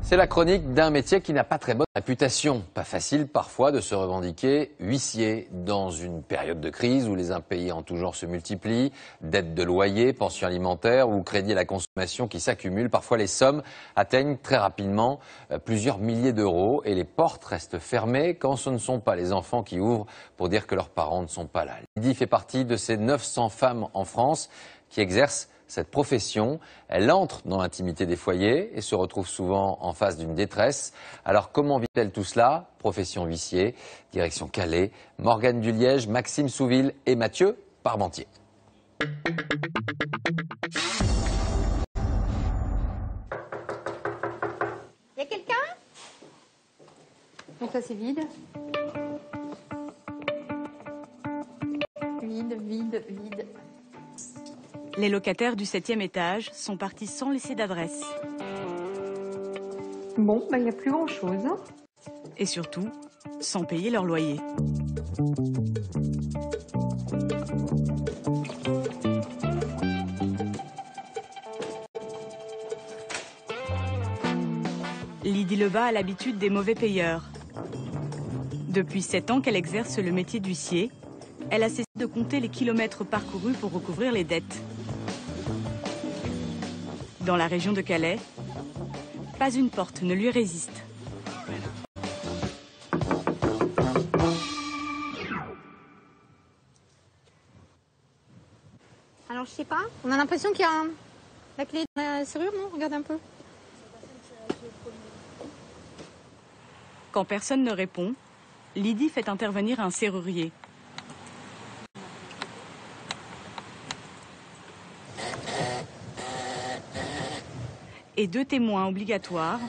C'est la chronique d'un métier qui n'a pas très bonne réputation. Pas facile parfois de se revendiquer huissier dans une période de crise où les impayés en tout genre se multiplient, dettes de loyer, pensions alimentaires ou crédits à la consommation qui s'accumulent. Parfois les sommes atteignent très rapidement plusieurs milliers d'euros et les portes restent fermées quand ce ne sont pas les enfants qui ouvrent pour dire que leurs parents ne sont pas là. Lydie fait partie de ces 900 femmes en France qui exercent cette profession. Elle entre dans l'intimité des foyers et se retrouve souvent en face d'une détresse. Alors comment vit-elle tout cela? Profession huissier, direction Calais, Morgane Duliège, Maxime Souville et Mathieu Parmentier. Y a quelqu'un? Donc ça c'est vide. Vide, vide, vide. Les locataires du 7e étage sont partis sans laisser d'adresse. Bon, il n'y a plus grand-chose. Et surtout, sans payer leur loyer. Lydie Lebas a l'habitude des mauvais payeurs. Depuis 7 ans qu'elle exerce le métier d'huissier, elle a cessé de compter les kilomètres parcourus pour recouvrir les dettes. Dans la région de Calais, pas une porte ne lui résiste. Alors je sais pas, on a l'impression qu'il y a la clé dans la serrure, non? Regarde un peu. Quand personne ne répond, Lydie fait intervenir un serrurier. Et 2 témoins obligatoires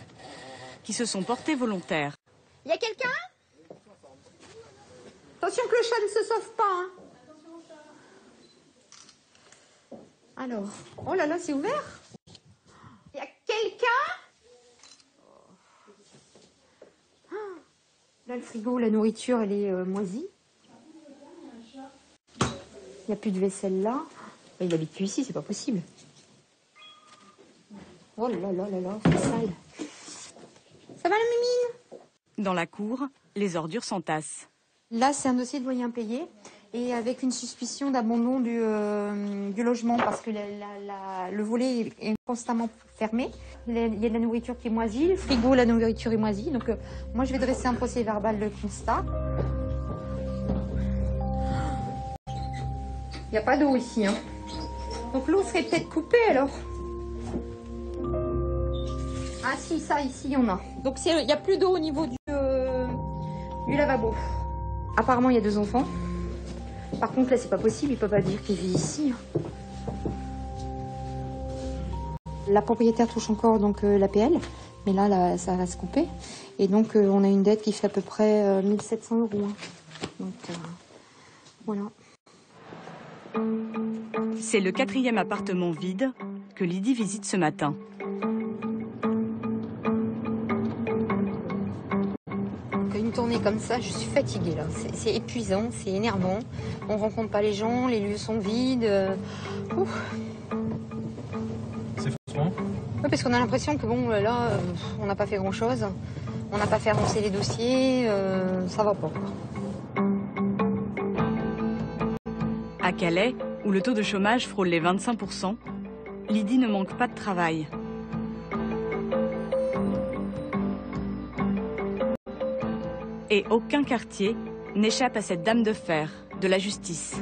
qui se sont portés volontaires. Y a quelqu'un? Attention que le chat ne se sauve pas, hein. Alors, oh là là, c'est ouvert? Y a quelqu'un? Là, le frigo, la nourriture, elle est moisie. Il n'y a plus de vaisselle là. Il habite plus ici, c'est pas possible. Oh là là là là, c'est sale. Ça va la mimine? Dans la cour, les ordures s'entassent. Là, c'est un dossier de loyer impayé et avec une suspicion d'abandon du logement parce que le volet est constamment fermé. Il y a de la nourriture qui est moisie, le frigo, la nourriture est moisie. Donc, moi, je vais dresser un procès verbal de constat. Il n'y a pas d'eau ici, hein. Donc, l'eau serait peut-être coupée alors. Ah si, ça, ici, il y en a. Donc, il n'y a plus d'eau au niveau du lavabo. Apparemment, il y a 2 enfants. Par contre, là, c'est pas possible. Il peut pas dire qu'il vit ici. La propriétaire touche encore donc l'APL. Mais là, ça va se couper. Et donc, on a une dette qui fait à peu près 1700 €. Hein. Donc, voilà. C'est le 4e appartement vide que Lydie visite ce matin. Une tournée comme ça, je suis fatiguée là. C'est épuisant, c'est énervant. On rencontre pas les gens, les lieux sont vides. C'est frustrant. Oui, parce qu'on a l'impression que bon, là, on n'a pas fait grand-chose. On n'a pas fait avancer les dossiers, ça va pas. À Calais, où le taux de chômage frôle les 25%, Lydie ne manque pas de travail. Et aucun quartier n'échappe à cette dame de fer de la justice.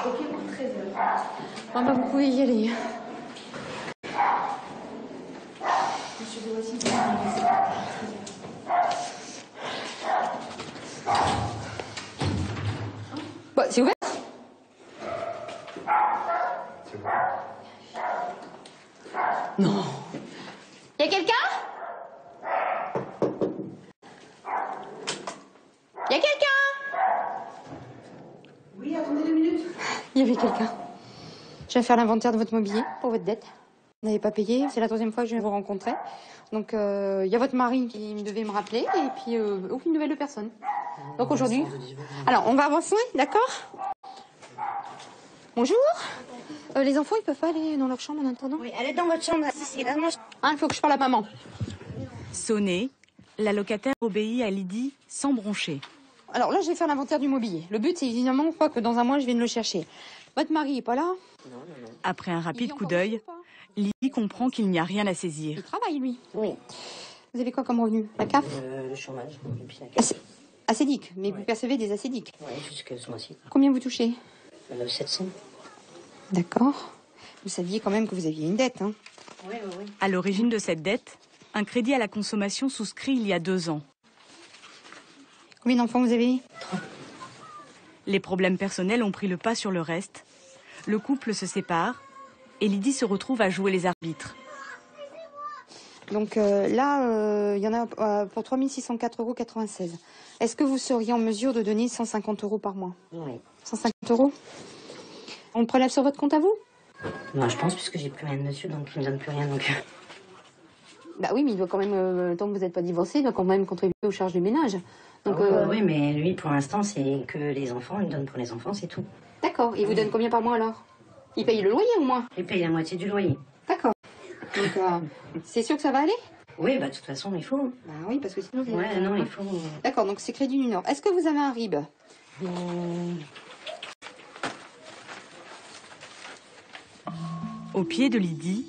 Ok pour 13 heures. Bon, bah, vous pouvez y aller. Bah, c'est ouvert. Non. Y a quelqu'un? Y a quelqu'un? Oui, attendez 2 minutes. Il y avait quelqu'un. Je vais faire l'inventaire de votre mobilier pour votre dette. Vous n'avez pas payé, c'est la 3e fois que je viens vous rencontrer. Donc il y a votre mari qui devait me rappeler et puis aucune nouvelle de personne. Donc aujourd'hui... Alors on va avancer, d'accord? Bonjour. Les enfants, ils peuvent pas aller dans leur chambre en attendant? Oui, allez dans votre chambre. Il faut que je parle à maman. Sonnée, la locataire obéit à Lydie sans broncher. Alors là, je vais faire l'inventaire du mobilier. Le but, c'est évidemment quoi, que dans un mois, je vienne le chercher. Votre mari est pas là? Non. Après un rapide coup d'œil, Lydie comprend qu'il n'y a rien à saisir. Il travaille, lui. Oui. Vous avez quoi comme revenu? La CAF? Le chômage. Et puis la carte. Acédique, mais Ouais. vous percevez des acédiques. Oui, jusque ce mois-ci. Combien vous touchez? 700. D'accord. Vous saviez quand même que vous aviez une dette, hein? Oui. À l'origine de cette dette, un crédit à la consommation souscrit il y a 2 ans. Combien d'enfants vous avez? 3. Les problèmes personnels ont pris le pas sur le reste. Le couple se sépare et Lydie se retrouve à jouer les arbitres. Donc là, il y en a pour 3 604,96 €. Est-ce que vous seriez en mesure de donner 150 € par mois? Oui. 150 €? On le prélève sur votre compte à vous? Non, je pense, puisque j'ai plus rien dessus, donc il me donne plus rien. Donc... Bah oui, mais il doit quand même, tant que vous n'êtes pas divorcé, il doit quand même contribuer aux charges du ménage. Donc, Oui, mais lui, pour l'instant, c'est que les enfants. Il me donne pour les enfants, c'est tout. D'accord. Il vous donne combien par mois alors? Il paye le loyer au moins? Il paye la moitié du loyer. D'accord. Donc, c'est sûr que ça va aller? Oui, bah de toute façon, il faut. Bah oui, parce que sinon... Ouais, non, il faut. D'accord, donc c'est Crédit du Nord. Est-ce que vous avez un RIB? Au pied de Lydie,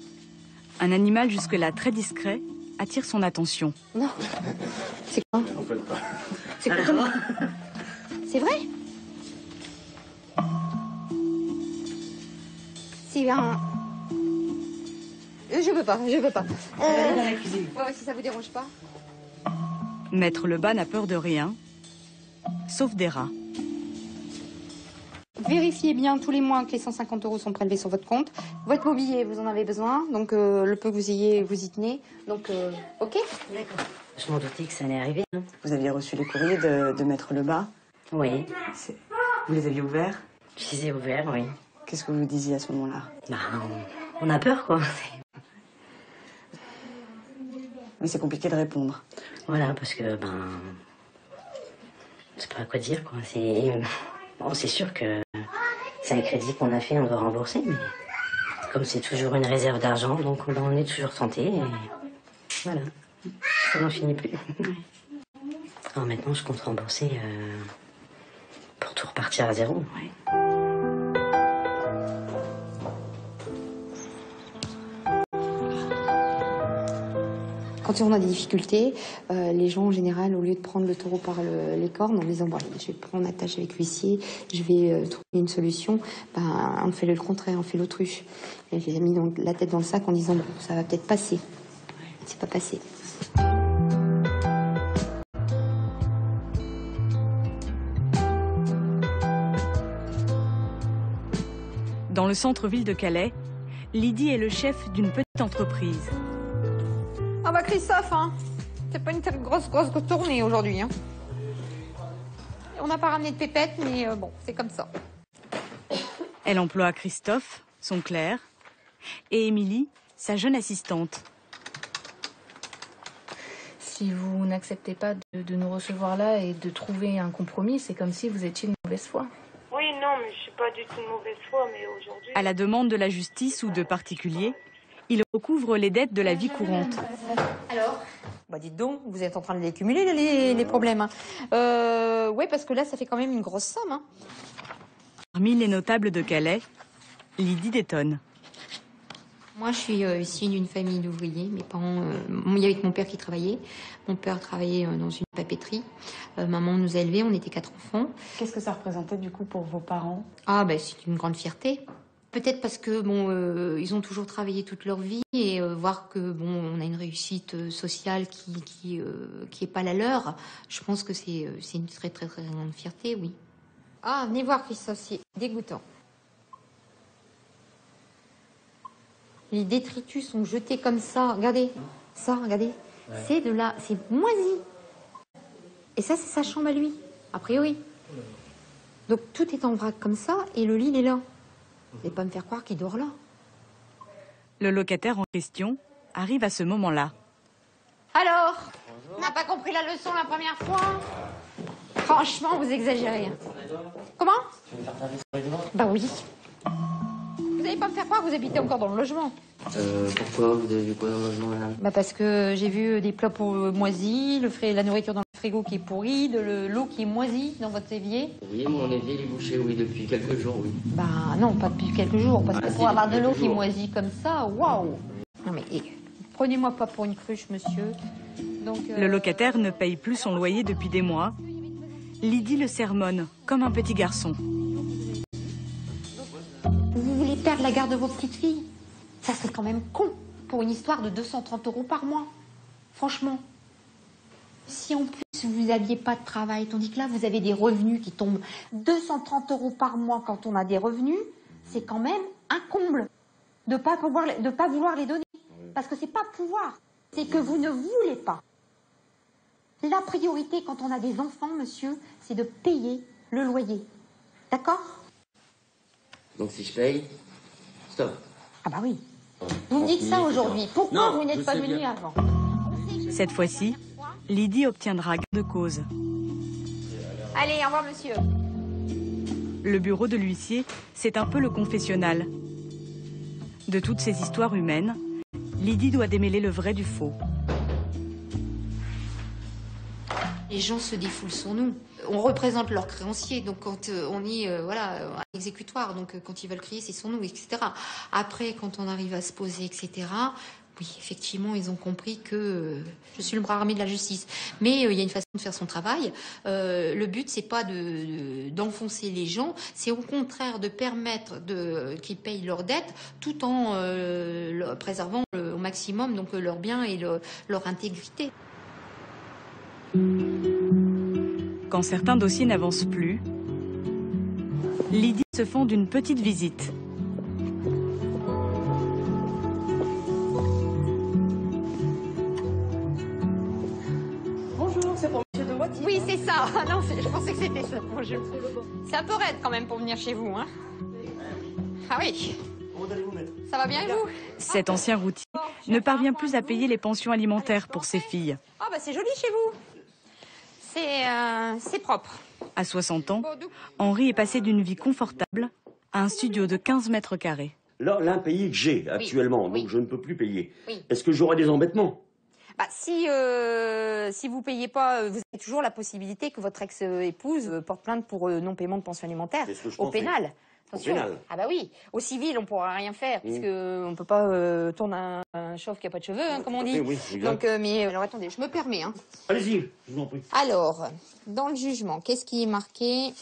un animal jusque-là très discret attire son attention. Non. C'est quoi? En fait pas. C'est quoi comme... C'est vrai? C'est un... Je peux pas. Allez dans la cuisine. Ouais, si ça vous dérange pas. Maître Lebas n'a peur de rien, sauf des rats. Vérifiez bien tous les mois que les 150 € sont prélevés sur votre compte. Votre mobilier, vous en avez besoin, donc le peu que vous ayez, vous y tenez. Donc, ok? D'accord. Je m'en doutais que ça allait arriver. Hein. Vous aviez reçu les courriers de Maître Lebas. Oui. Vous les aviez ouverts. Je les ai ouverts, oui. Qu'est-ce que vous disiez à ce moment-là? Bah, on a peur, quoi. Mais c'est compliqué de répondre. Voilà, parce que, je sais pas quoi dire, quoi. C'est sûr que c'est un crédit qu'on a fait, on doit rembourser, mais comme c'est toujours une réserve d'argent, donc on est toujours tenté, et voilà. Ça n'en finit plus. Alors maintenant, je compte rembourser pour tout repartir à zéro. Ouais. Quand on a des difficultés, les gens en général, au lieu de prendre le taureau par les cornes en disant bon, je vais prendre attache avec l'huissier, je vais trouver une solution, on fait le contraire, on fait l'autruche. Et j'ai mis la tête dans le sac en disant bon, ça va peut-être passer. C'est pas passé. Dans le centre-ville de Calais, Lydie est le chef d'une petite entreprise. Ah bah Christophe, hein, c'est pas une telle grosse tournée aujourd'hui. Hein. On n'a pas ramené de pépette, mais bon, c'est comme ça. Elle emploie Christophe, son clerc, et Émilie, sa jeune assistante. Si vous n'acceptez pas de nous recevoir là et de trouver un compromis, c'est comme si vous étiez une mauvaise foi. Oui, non, mais je suis pas du tout de mauvaise foi, mais aujourd'hui... À la demande de la justice ou de particuliers, il recouvre les dettes de la vie courante. Alors? Bah dites donc, vous êtes en train de les cumuler les problèmes. Hein. Ouais, parce que là, ça fait quand même une grosse somme. Hein. Parmi les notables de Calais, Lydie détonne. Moi, je suis issue d'une famille d'ouvriers. Mes parents, il y avait mon père qui travaillait. Mon père travaillait dans une papeterie. Maman nous a élevés, on était 4 enfants. Qu'est-ce que ça représentait du coup pour vos parents? Ah, ben c'est une grande fierté. Peut-être parce que bon, ils ont toujours travaillé toute leur vie et voir que bon, on a une réussite sociale qui est pas la leur. Je pense que c'est une très très très grande fierté, oui. Ah, venez voir Christophe, c'est dégoûtant. Les détritus sont jetés comme ça. Regardez, ça, regardez. Ouais. C'est moisi. Et ça, c'est sa chambre à lui, a priori. Donc tout est en vrac comme ça et le lit, il est là. Vous n'allez pas me faire croire qu'il dort là. Le locataire en question arrive à ce moment-là. Alors, on n'a pas compris la leçon la première fois? Franchement, vous exagérez. Comment? Bah oui. Vous n'allez pas me faire croire que vous habitez encore dans le logement. Pourquoi vous avez vu quoi dans le logement, madame? Bah parce que j'ai vu des plats moisis, la nourriture dans le frigo qui est pourrie, l'eau qui est moisie dans votre évier. Oui, mon évier, il est bouché, oui, depuis quelques jours, oui. Bah non, pas depuis quelques jours, parce que pour avoir de l'eau qui est moisie comme ça, waouh. Non mais prenez-moi pas pour une cruche, monsieur. Donc, Le locataire ne paye plus son loyer depuis des mois. Lydie le sermonne comme un petit garçon. Vous voulez perdre la garde de vos petites filles? Ça c'est quand même con pour une histoire de 230 € par mois. Franchement. Si en plus vous n'aviez pas de travail, tandis que là vous avez des revenus qui tombent 230 € par mois quand on a des revenus, c'est quand même un comble de pas vouloir les donner. Parce que c'est pas pouvoir, c'est que vous ne voulez pas. La priorité quand on a des enfants, monsieur, c'est de payer le loyer. D'accord? Donc si je paye, stop. Ah bah oui. Vous me dites ça aujourd'hui. Pourquoi vous n'êtes pas venu avant? Cette fois-ci, Lydie obtiendra gain de cause. Allez, au revoir, monsieur. Le bureau de l'huissier, c'est un peu le confessionnal. De toutes ces histoires humaines, Lydie doit démêler le vrai du faux. Les gens se défoulent sur nous. On représente leurs créanciers, donc quand on est un exécutoire, donc quand ils veulent crier, c'est sur nous, etc. Après, quand on arrive à se poser, etc., oui, effectivement, ils ont compris que je suis le bras armé de la justice. Mais il y a une façon de faire son travail. Le but, c'est pas d'enfoncer les gens, c'est au contraire de permettre qu'ils payent leurs dettes tout en préservant au maximum donc leurs biens et leur intégrité. Quand certains dossiers n'avancent plus, Lydie se fend d'une petite visite. Bonjour, c'est pour monsieur de Wattier. Oui, c'est ça. Non, je pensais que c'était ça. C'est un peu raide quand même pour venir chez vous, hein. Ah oui. Ça va bien et vous? Cet ancien routier ne parvient plus à payer les pensions alimentaires pour ses filles. Ah bah c'est joli chez vous. C'est propre. À 60 ans, Henri est passé d'une vie confortable à un studio de 15 mètres carrés. Là, l'impayé que j'ai actuellement, donc je ne peux plus payer. Oui. Est-ce que j'aurai des embêtements? Bah, si vous payez pas, vous avez toujours la possibilité que votre ex-épouse porte plainte pour non-paiement de pension alimentaire au pénal. Attention. Ah bah oui, au civil on pourra rien faire puisque on peut pas tourner un chauve qui a pas de cheveux, hein, comme on dit. Oui, donc mais alors attendez, je me permets. Hein. Allez-y, je vous en prie. Alors, dans le jugement, qu'est-ce qui est marqué?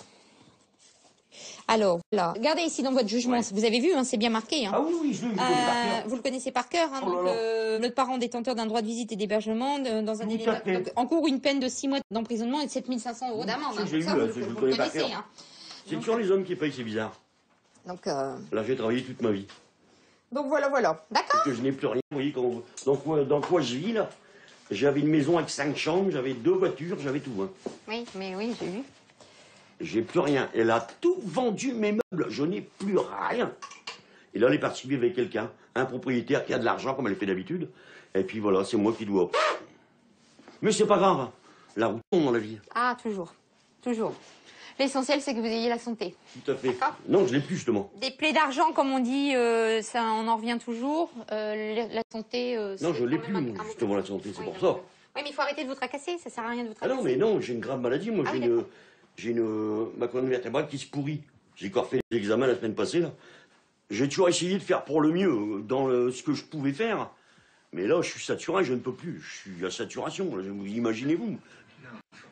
Alors, là, regardez ici dans votre jugement, vous avez vu, hein, c'est bien marqué. Hein. Ah oui, je le connais par cœur. Vous le connaissez par cœur, hein, donc notre parent détenteur d'un droit de visite et d'hébergement dans un délai donc, encourt une peine de 6 mois d'emprisonnement et de 7 500 € d'amende. J'ai vu, je le connais par cœur. Hein. C'est toujours les hommes qui payent, c'est bizarre. Donc, là, j'ai travaillé toute ma vie. Donc voilà. D'accord. Que je n'ai plus rien. Vous voyez, dans quoi je vis, là? J'avais une maison avec 5 chambres, j'avais 2 voitures, j'avais tout. Hein. Oui, j'ai vu. J'ai plus rien. Elle a tout vendu mes meubles. Je n'ai plus rien. Et là, elle est partie vivre avec quelqu'un, un propriétaire qui a de l'argent, comme elle fait d'habitude. Et puis voilà, c'est moi qui dois. Mais c'est pas grave. Hein. La route tombe dans la vie. Ah, toujours. L'essentiel, c'est que vous ayez la santé. Tout à fait. Non, je l'ai plus, justement. Des plaies d'argent, comme on dit, ça, on en revient toujours. La santé... non, je l'ai plus, justement, la santé, c'est pour ça. Oui, mais il faut arrêter de vous tracasser, ça sert à rien de vous tracasser. Ah non, mais non, j'ai une grave maladie, moi. J'ai ma colonne vertébrale qui se pourrit. J'ai encore fait les examens la semaine passée, là. J'ai toujours essayé de faire pour le mieux, dans ce que je pouvais faire. Mais là, je suis saturé, je ne peux plus. Je suis à saturation, là, imaginez-vous.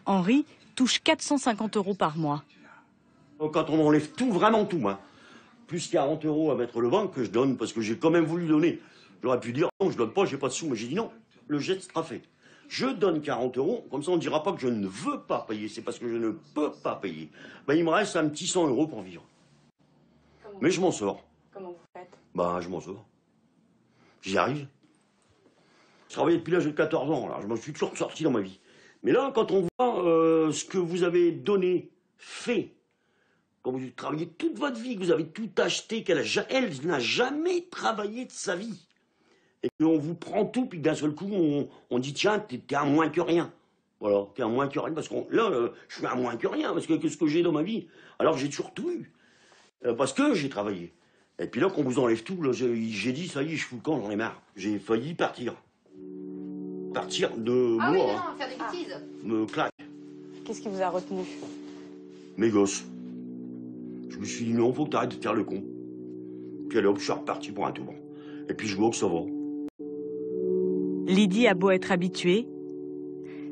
Henri touche 450 € par mois. Quand on enlève tout, vraiment tout, hein, plus 40 € à mettre le banque que je donne, parce que j'ai quand même voulu donner. J'aurais pu dire, non, je donne pas, j'ai pas de sous. Mais j'ai dit non, le geste sera fait. Je donne 40 €, comme ça on ne dira pas que je ne veux pas payer, c'est parce que je ne peux pas payer. Ben, il me reste un petit 100 € pour vivre. Mais je m'en sors. Comment vous faites? Ben, je m'en sors. J'y arrive. Je travaille depuis l'âge de 14 ans, alors je m'en suis toujours sorti dans ma vie. Mais là, quand on voit ce que vous avez donné, fait, quand vous travaillez toute votre vie, que vous avez tout acheté, elle n'a jamais travaillé de sa vie. et qu'on vous prend tout, puis d'un seul coup, on dit tiens, t'es un moins que rien. Voilà, t'es un moins que rien, parce que là, je suis un moins que rien, parce que qu'est-ce que j'ai dans ma vie? Alors j'ai toujours tout eu, parce que j'ai travaillé. Et puis là, qu'on vous enlève tout, là, j'ai dit, ça y est, je fous le camp, j'en ai marre. J'ai failli partir. Partir de moi, oui, non, hein, faire des bêtises. me claque. Qu'est-ce qui vous a retenu? Mes gosses. Je me suis dit, non, faut que t'arrêtes de faire le con. Puis allez hop, je suis reparti pour un tour. Et puis je vois que ça va. Lydie a beau être habituée,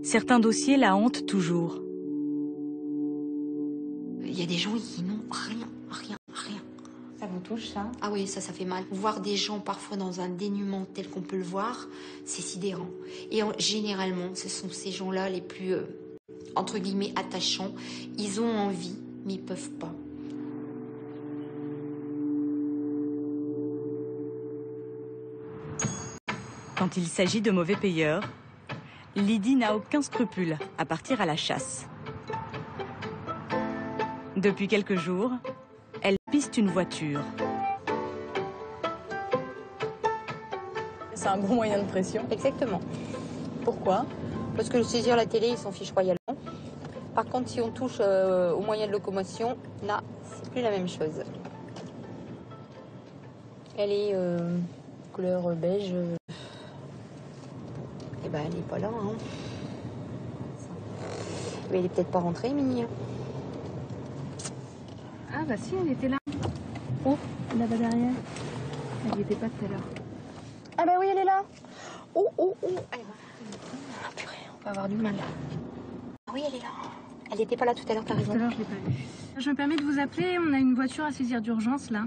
certains dossiers la hantent toujours. Il y a des gens qui n'ont rien. Ça vous touche, ça? Ah oui, ça fait mal. Voir des gens parfois dans un dénuement tel qu'on peut le voir, c'est sidérant. Et généralement, ce sont ces gens-là les plus, entre guillemets, attachants. Ils ont envie, mais ils peuvent pas. Quand il s'agit de mauvais payeurs, Lydie n'a aucun scrupule à partir à la chasse. Depuis quelques jours, elle piste une voiture. C'est un bon moyen de pression. Exactement. Pourquoi? Parce que saisir la télé, ils s'en fichent royalement. Par contre, si on touche aux moyens de locomotion, là, c'est plus la même chose. Elle est couleur beige. Eh ben, elle n'est pas là, hein. Mais elle est peut-être pas rentrée, Mini. Ah bah si, elle était là. Oh, là-bas derrière. Elle n'y était pas tout à l'heure. Ah bah oui, elle est là. Oh. Ah purée, on va avoir du mal. Ah oui, elle est là. Elle n'était pas là tout à l'heure, t'as raison. Tout à l'heure, je l'ai pas vue. Je me permets de vous appeler, on a une voiture à saisir d'urgence, là.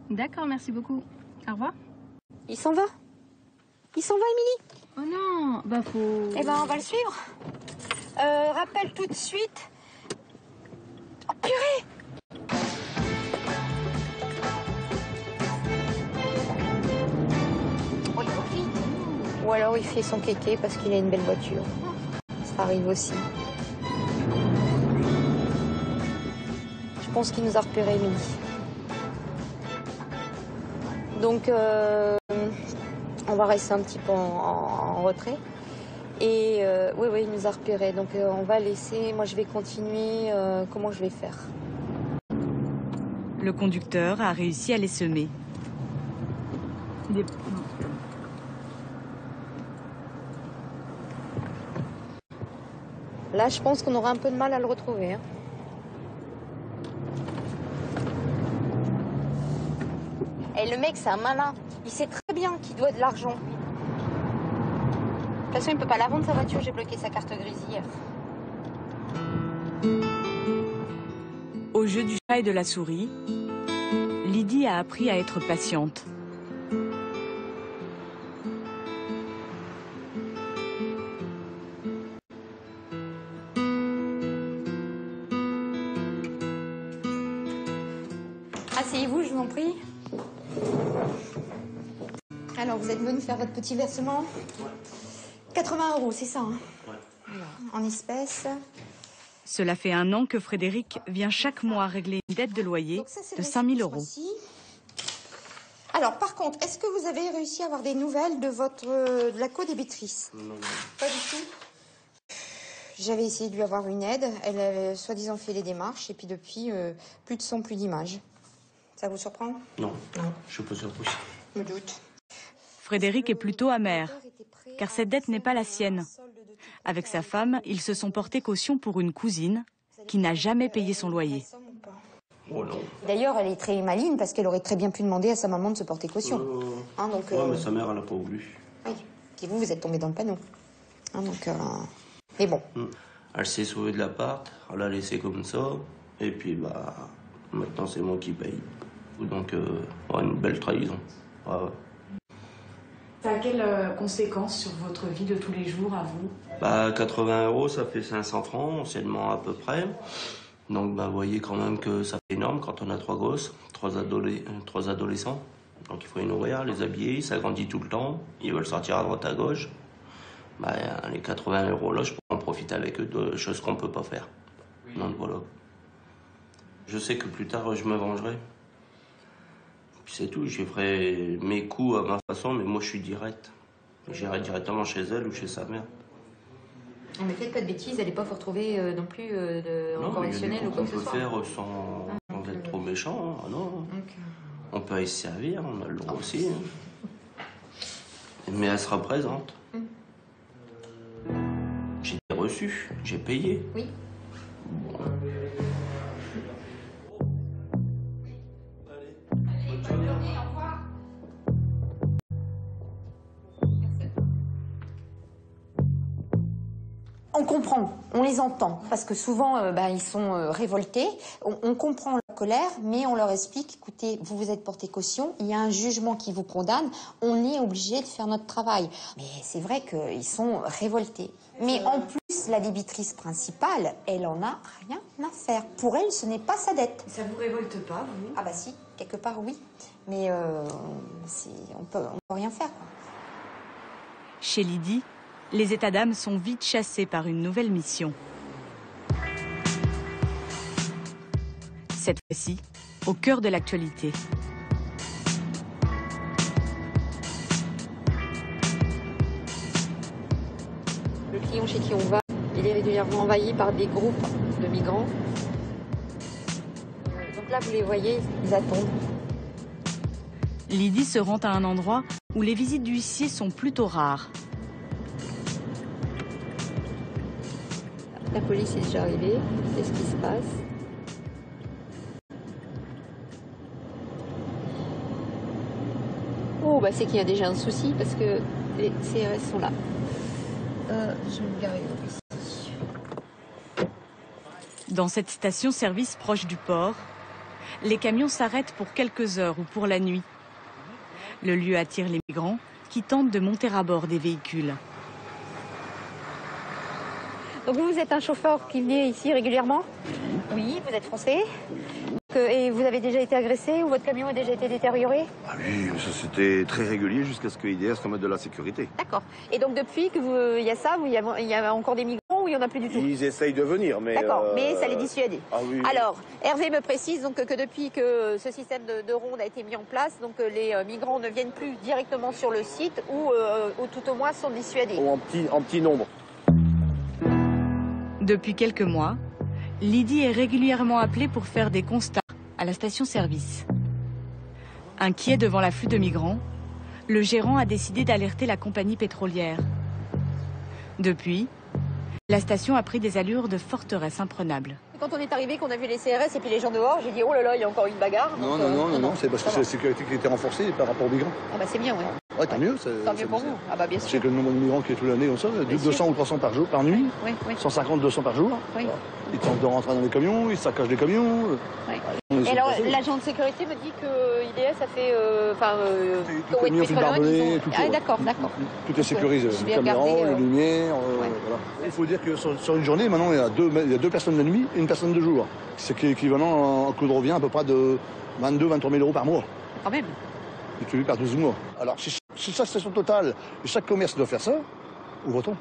D'accord, merci beaucoup. Au revoir. Il s'en va, Émilie. Oh non, bah faut... Eh ben, on va le suivre. Rappelle tout de suite. Oh purée! Oh, il va vite. Ou alors il fait son kéké parce qu'il a une belle voiture. Ça arrive aussi. Je pense qu'il nous a repéré, Émilie. Donc, on va rester un petit peu en retrait. Et oui, il nous a repérés. Donc, on va laisser. Moi, je vais continuer. Comment je vais faire? Le conducteur a réussi à les semer. Là, je pense qu'on aura un peu de mal à le retrouver. Hein. Et le mec, c'est un malin. Il sait très bien qu'il doit de l'argent. De toute façon, il ne peut pas la vendre, sa voiture. J'ai bloqué sa carte grise hier. Au jeu du chat et de la souris, Lydie a appris à être patiente. Asseyez-vous, je vous en prie. Alors, vous êtes venu faire votre petit versement. 80 €, c'est ça, hein? Ouais. Alors, en espèces. Cela fait 1 an que Frédéric vient chaque mois régler une dette de loyer Donc ça, c'est de le 5 000 récit €. de ce mois-ci. Alors, par contre, est-ce que vous avez réussi à avoir des nouvelles de la co-débitrice? Non. Pas du tout. J'avais essayé de lui avoir une aide. Elle avait soi-disant fait les démarches. Et puis depuis, plus de son, plus d'image. Ça vous surprend? Non, je suis pas surpris. Je me doute. Frédéric est plutôt amer, car cette dette n'est pas la sienne. Avec sa femme, ils se sont portés caution pour une cousine qui n'a jamais payé son loyer. Oh non. D'ailleurs, elle est très maligne parce qu'elle aurait très bien pu demander à sa maman de se porter caution. Hein, donc, Ouais, mais sa mère, elle n'a pas voulu. Oui. Et vous êtes tombé dans le panneau. Hein, donc, mais bon. Elle s'est sauvée de l'appart, elle l'a laissé comme ça, et puis bah maintenant c'est moi qui paye. Donc ouais, une belle trahison. Ouais. Ça a quelles conséquences sur votre vie de tous les jours à vous? Bah 80 €, ça fait 500 francs, anciennement à peu près. Donc bah vous voyez quand même que ça fait énorme quand on a 3 gosses, 3 adolescents. Donc il faut les nourrir, les habiller, ça grandit tout le temps, ils veulent sortir à droite à gauche. Bah, les 80 € là, je pourrais en profiter avec eux de choses qu'on peut pas faire. Donc voilà. Je sais que plus tard, je me vengerai. Puis c'est tout, je ferai mes coups à ma façon, mais moi je suis direct. J'irai directement chez elle ou chez sa mère. Mais faites pas de bêtises, elle n'est pas vous retrouver non plus en correctionnel ou quoi que ce soit. On peut faire sans être trop méchant. Ah non. Okay. On peut y se servir, on a le droit aussi. Mais elle sera présente. J'ai reçu, j'ai payé. Oui. Bon. On comprend, on les entend, parce que souvent, ils sont révoltés. On comprend leur colère, mais on leur explique, écoutez, vous vous êtes porté caution, il y a un jugement qui vous condamne, on est obligé de faire notre travail. Mais c'est vrai qu'ils sont révoltés. Mais en plus, la débitrice principale, elle en a rien à faire. Pour elle, ce n'est pas sa dette. Ça vous révolte pas, vous? Ah bah si, quelque part oui, mais on peut rien faire, quoi. Chez Lydie, les états d'âme sont vite chassés par une nouvelle mission. Cette fois-ci, au cœur de l'actualité. Le client chez qui on va, il est régulièrement envahi par des groupes de migrants. Donc là, vous les voyez, ils attendent. Lydie se rend à un endroit où les visites d'huissiers sont plutôt rares. La police est déjà arrivée, c'est ce qui se passe. Oh, bah c'est qu'il y a déjà un souci parce que les CRS sont là. Je vais me garer ici. Dans cette station-service proche du port, les camions s'arrêtent pour quelques heures ou pour la nuit. Le lieu attire les migrants qui tentent de monter à bord des véhicules. Donc vous êtes un chauffeur qui vient ici régulièrement? Oui, vous êtes français. Et vous avez déjà été agressé ou votre camion a déjà été détérioré? Ah oui, ça c'était très régulier jusqu'à ce que IDS remette de la sécurité. D'accord. Et donc depuis que il y a ça, il y a encore des migrants ou il n'y en a plus du tout? Ils essayent de venir, mais... D'accord, mais ça les dissuade. Ah oui. Alors, Hervé me précise donc que depuis que ce système de ronde a été mis en place, donc les migrants ne viennent plus directement sur le site ou tout au moins sont dissuadés. Ou en petit nombre. Depuis quelques mois, Lydie est régulièrement appelée pour faire des constats à la station-service. Inquiet devant l'afflux de migrants, le gérant a décidé d'alerter la compagnie pétrolière. Depuis, la station a pris des allures de forteresse imprenable. Quand on est arrivé, qu'on a vu les CRS et puis les gens dehors, j'ai dit oh là là, il y a encore une bagarre. Non, c'est parce que c'est la sécurité qui a été renforcée par rapport aux migrants. Ah bah c'est bien, ouais. Ouais, tant mieux. Tant mieux pour vous. Ah bah bien sûr. C'est que le nombre de migrants qui est toute l'année, on sait, 200 ou 300 par jour, par nuit. Oui, oui. 150, 200 par jour. Oui. Ils tentent de rentrer dans les camions, ils saccagent les camions. Oui. Et alors, l'agent de sécurité me dit que IDS a fait... tout est mis en fil barbelé, tout. Ah d'accord. Tout est sécurisé. Les caméras, les lumières, voilà. Il faut dire que sur une journée, maintenant, il y a deux personnes de nuit et une personne de jour. C'est équivalent en coût de revient à peu près de 22-23 000 euros par mois. Quand même. Et tu vis par 12 mois. Alors, si chaque station totale et chaque commerce doit faire ça, ouvre-t-on.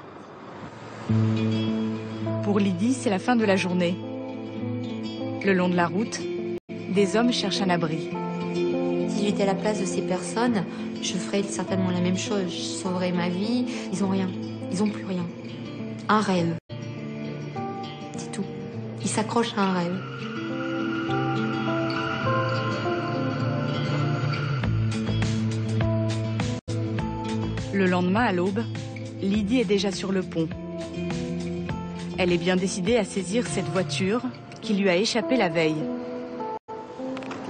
Pour Lydie, c'est la fin de la journée. Le long de la route, des hommes cherchent un abri. Si j'étais à la place de ces personnes, je ferais certainement la même chose. Je sauverais ma vie. Ils ont rien. Ils ont plus rien. Un rêve. C'est tout. Ils s'accrochent à un rêve. Le lendemain, à l'aube, Lydie est déjà sur le pont. Elle est bien décidée à saisir cette voiture qui lui a échappé la veille.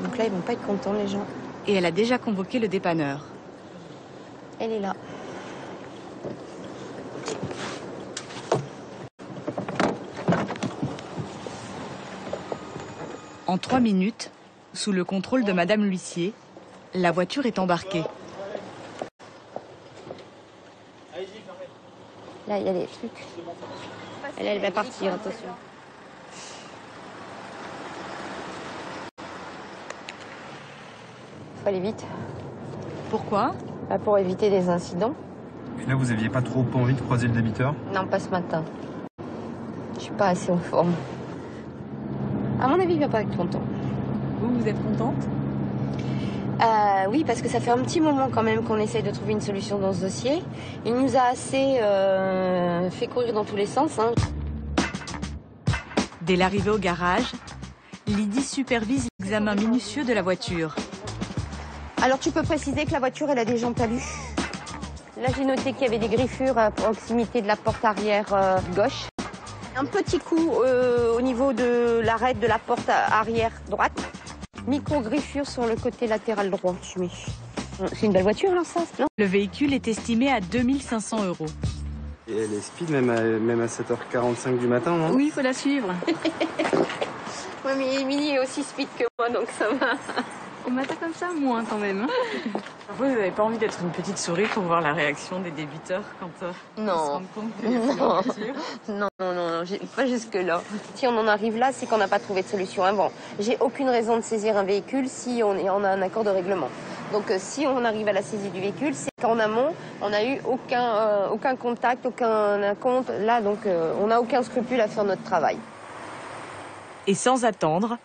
Donc là, ils vont pas être contents, les gens. Et elle a déjà convoqué le dépanneur. Elle est là. En 3 minutes, sous le contrôle de Madame l'huissier, la voiture est embarquée. Là, il y a des trucs. Elle va partir, attention. Faut aller vite. Pourquoi? Pour éviter des incidents. Et là, vous aviez pas trop envie de croiser le débiteur? Non, pas ce matin. Je suis pas assez en forme. À mon avis, il va pas être content. Vous êtes contente? Oui, parce que ça fait un petit moment quand même qu'on essaye de trouver une solution dans ce dossier. Il nous a assez fait courir dans tous les sens. Hein. Dès l'arrivée au garage, Lydie supervise l'examen minutieux de la voiture. Alors tu peux préciser que la voiture elle a des jantes alu. Là j'ai noté qu'il y avait des griffures à proximité de la porte arrière gauche. Un petit coup au niveau de l'arête de la porte arrière droite. Micro-griffure sur le côté latéral droit. C'est une belle voiture là ça, non? Le véhicule est estimé à 2 500 €. Et elle est speed même à 7h45 du matin, non? Oui, il faut la suivre. Oui, mais Émilie est aussi speed que moi, donc ça va. Au matin comme ça, moins quand même. Vous n'avez pas envie d'être une petite souris pour voir la réaction des débiteurs quand ils se rendent compte qu'il y a plus de voiture? Non, pas jusque-là. Si on en arrive là, c'est qu'on n'a pas trouvé de solution avant. J'ai aucune raison de saisir un véhicule si on a un accord de règlement. Donc si on arrive à la saisie du véhicule, c'est qu'en amont, on n'a eu aucun contact, aucun compte. Là, donc on n'a aucun scrupule à faire notre travail. Et sans attendre,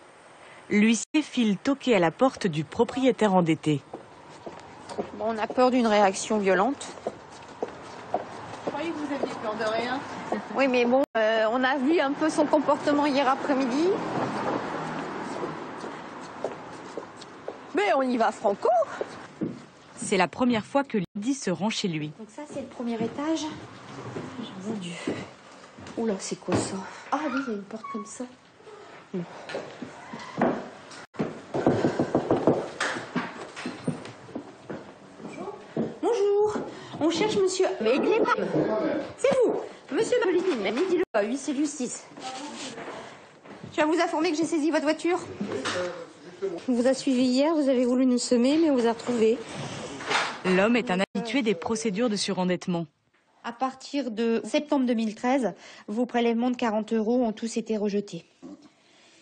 l'huissier file toquer à la porte du propriétaire endetté. Bon, on a peur d'une réaction violente. Je croyais que vous aviez peur de rien. Oui, mais bon, on a vu un peu son comportement hier après-midi. Mais on y va franco. C'est la première fois que Lydie se rend chez lui. Donc ça, c'est le premier étage. Mon Dieu. Oula, c'est quoi ça? Ah oui, il y a une porte comme ça. Non. Bonjour. On cherche monsieur... Mais il est pas... C'est vous. Monsieur Mapolini, mais dis-le pas, huissier de justice. Je viens vous informer que j'ai saisi votre voiture. On vous a suivi hier, vous avez voulu nous semer, mais on vous a retrouvé. L'homme est un habitué des procédures de surendettement. À partir de septembre 2013, vos prélèvements de 40 € ont tous été rejetés.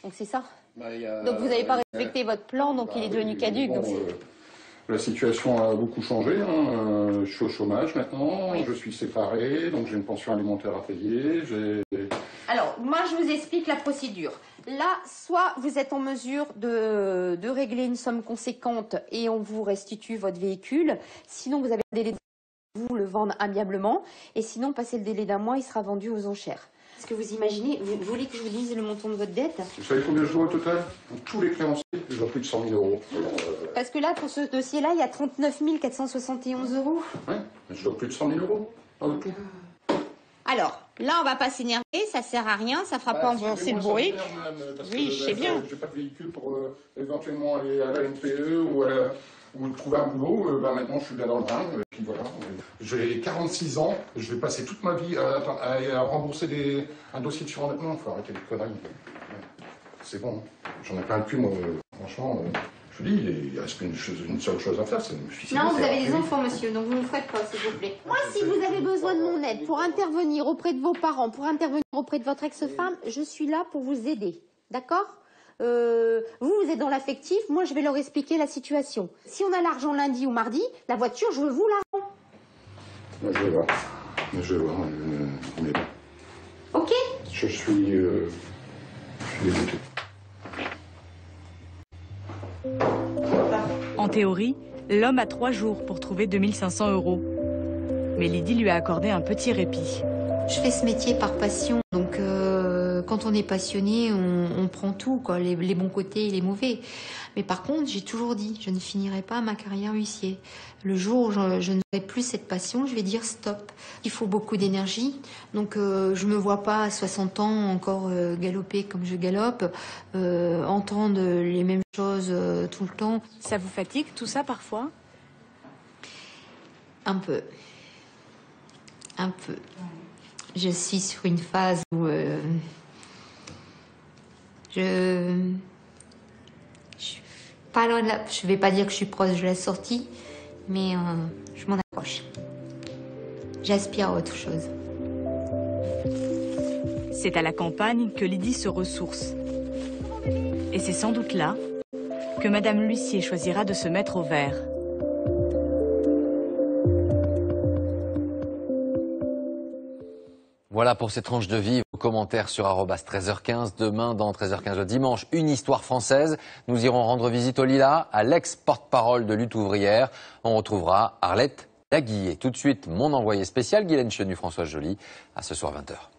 Donc c'est ça. Donc vous n'avez pas respecté votre plan, donc il est devenu caduc. Donc la situation a beaucoup changé. Je suis au chômage maintenant, oui. Je suis séparé, donc j'ai une pension alimentaire à payer. Alors, moi je vous explique la procédure. Là, soit vous êtes en mesure de régler une somme conséquente et on vous restitue votre véhicule. Sinon, vous avez un délai de vous le vendre amiablement. Et sinon, passé le délai d'un mois, il sera vendu aux enchères. Est-ce que vous imaginez, vous voulez que je vous dise le montant de votre dette? Vous savez combien je dois au total? Tous les créanciers, je dois plus de 100 000 €. Parce que là, pour ce dossier-là, il y a 39 471 €. Oui, mais je dois plus de 100 000 €. Ok. Alors, là, on va pas s'énerver, ça sert à rien, ça fera pas avancer le bruit. Oui, je sais bien. J'ai pas de véhicule pour éventuellement aller à la NPE ou trouver un boulot. Maintenant, je suis bien dans le bain. Puis voilà. J'ai 46 ans, je vais passer toute ma vie à rembourser un dossier de surendettement. Il faut arrêter les conneries. C'est bon, j'en ai plein le cul, moi. Franchement, je vous dis, il reste une seule chose à faire, c'est me suicider. Non, vous avez des enfants, monsieur, donc vous ne faites pas, s'il vous plaît. Moi, si vous avez besoin de mon aide pour intervenir auprès de vos parents, pour intervenir auprès de votre ex-femme, je suis là pour vous aider. D'accord? Vous êtes dans l'affectif, moi je vais leur expliquer la situation. Si on a l'argent lundi ou mardi, la voiture, je vous la rends. Je vais voir. Mais bon. Ok? Je suis dégoûté. En théorie, l'homme a 3 jours pour trouver 2 500 €. Mais Lydie lui a accordé un petit répit. Je fais ce métier par passion, donc quand on est passionné, on prend tout, quoi, les bons côtés et les mauvais. Mais par contre, j'ai toujours dit, je ne finirai pas ma carrière huissier. Le jour où je n'aurai plus cette passion, je vais dire stop. Il faut beaucoup d'énergie, donc je me vois pas à 60 ans encore galoper comme je galope, entendre les mêmes choses tout le temps. Ça vous fatigue tout ça parfois? Un peu. Un peu. Je suis sur une phase où je suis pas loin de la... Je vais pas dire que je suis proche de la sortie, mais je m'en approche. J'aspire à autre chose. C'est à la campagne que Lydie se ressource. Et c'est sans doute là que Madame l'huissier choisira de se mettre au vert. Voilà pour cette tranche de vie. Commentaires sur @13h15. Demain, dans 13h15 le dimanche, une histoire française. Nous irons rendre visite au Lila, à l'ex-porte-parole de Lutte ouvrière. On retrouvera Arlette Laguillet. Tout de suite, mon envoyé spécial, Guylaine Chenu, Françoise Joly. À ce soir 20h.